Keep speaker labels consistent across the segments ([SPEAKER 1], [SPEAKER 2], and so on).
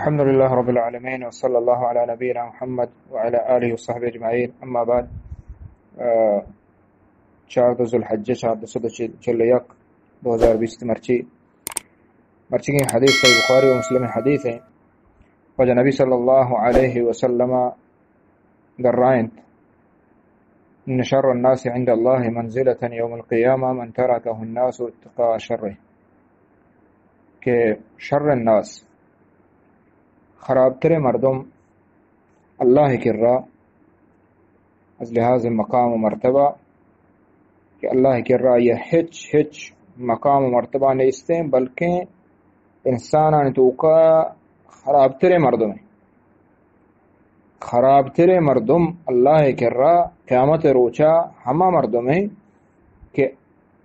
[SPEAKER 1] الحمد لله رب العالمين وصلى الله على نبينا محمد وعلى آله وصحبه اجمعین. اما بعد 4 ذوالحجہ 1441 2020 مرچی کی حدیث صحیح بخاری و مسلم حدیث ہے. وجہ نبی صلی اللہ علیہ وسلم قرائن ان شر الناس عند الله منزلة يوم القيامة من تركه الناس اتقاء شره، کہ شر الناس خراب ترے مردم اللہ کر رہا از لحاظ مقام و مرتبہ، کہ اللہ کر رہا یہ ہچ مقام و مرتبہ نیستے بلکہ انسانان تو کا خراب ترے مردم ہیں. خراب ترے مردم اللہ کر رہا قیامت روچا ہما مردم ہیں کہ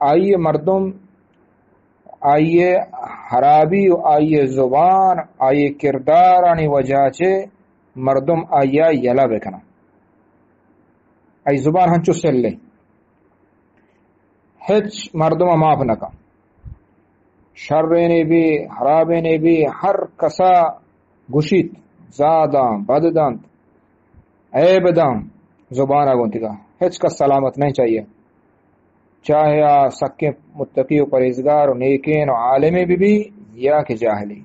[SPEAKER 1] آئیے مردم آئیے خرابی و آئیے زبان آئیے کردار آنی وجہ چے مردم آئیے یلا بکنا آئی زبان ہنچو سلے ہچ مردم معاف نکا شرنے بھی خرابنے بھی ہر کسا گشیت زاداں بدداں عیبداں زبان آگونتی کا ہچ کا سلامت نہیں چاہیے، چاہے سکے متقی و پرہیزگار و نیکین و عالمی بھی یا کہ جاہلی،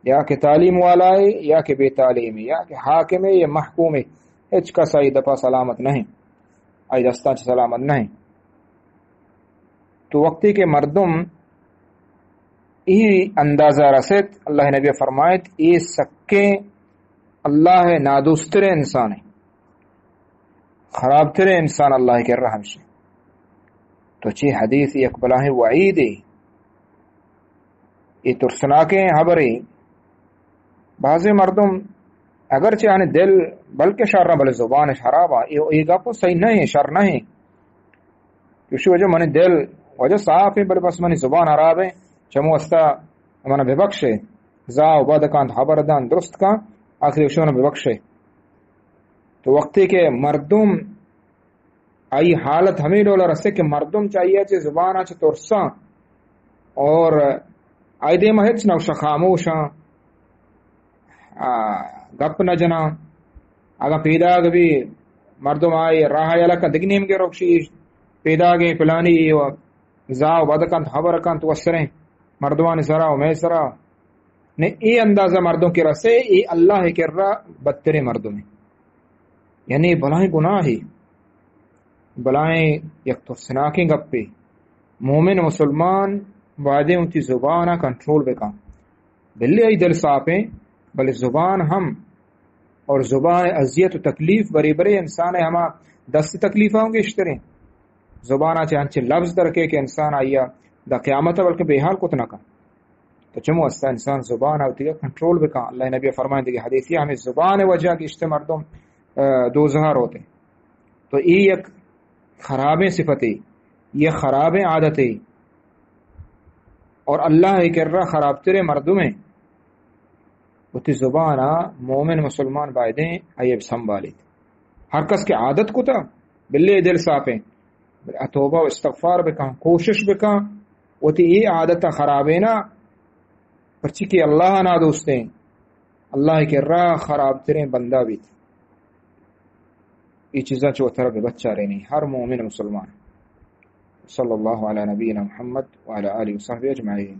[SPEAKER 1] یا کہ تعلیم والا ہے یا کہ بے تعلیمی، یا کہ حاکم ہے یا محکوم ہے، ہچ کا سائی دفعہ سلامت نہیں، آئی دستان سلامت نہیں. تو وقتی کے مردم ای اندازہ رسید اللہ نبی فرمائد ای سکے اللہ نادوستر انسان ہے، خراب ترے انسان اللہ کے رحم سے. تو چی حدیث یک بلاہ وعید یہ ترسناکے خبریں بعض مردم اگرچہ آنے دل بلکہ شر نہ بلے زبان خراب یہ گپ صحیح نہیں، شر نہیں، کسی وجہ منی دل وجہ صاف ہے بلے بس منی زبان خراب ہے چمو استا منا بے بخشے زا و بد کان خبر دان درست کان آخری وشو بے بخشے. تو وقتی کہ مردم آئی حالت ہمیں ڈولا رسے کہ مردم چاہیے چے زبان آچے ترساں اور آئی دے مہچ نوشا خاموشاں گپ نہ جنا اگا پیدا گبی مردم آئی راہ یلا کا دگنیم کے روکشی پیدا گئے پلانی زاو بدکانت خبر کانت وسریں مردمان سرا و میں سرا نے ای اندازہ مردوں کے رسے ای اللہ کر رہا بدتر مردم ہے، یعنی بلائیں گناہ ہی بلائیں یک تو سناکیں گپے. مومن مسلمان وعدے انتی زبانہ کنٹرول بکا بلے ای دل صافیں بلے زبان ہم اور زبان اذیت و تکلیف بری بری انسان ہے ہما دست تکلیف ہوں گے اشتریں زبان آچے ہنچے لفظ درکے کہ انسان آئیا دا قیامت بلکہ بے حال کت نکا. تو چمو استا انسان زبان آتی ہے کنٹرول بکا. اللہ نبی فرمائیں دیگے حدیثی ہمیں زبان وجہ کی اشتے مردم دوزہار ہوتے. تو ای یک خرابیں صفتیں یہ خرابیں عادتیں اور اللہ کر رہا خراب ترے مردمیں اتی زبانہ مومن مسلمان بائدیں ایب سنبھالی ہر کس کے عادت کو تا بلے دل صافیں توبہ و استغفار بکا کوشش بکا اتی ای عادت خرابیں نا پرچی کہ اللہ نا دوستیں اللہ کر رہا خراب ترے بندہ بھی تھی. یہ چیزاں چو طرف بچہ رہنی ہر مومن مسلمان. صلی اللہ علی نبینا محمد وعلی آلہ وصحبہ اجمعین.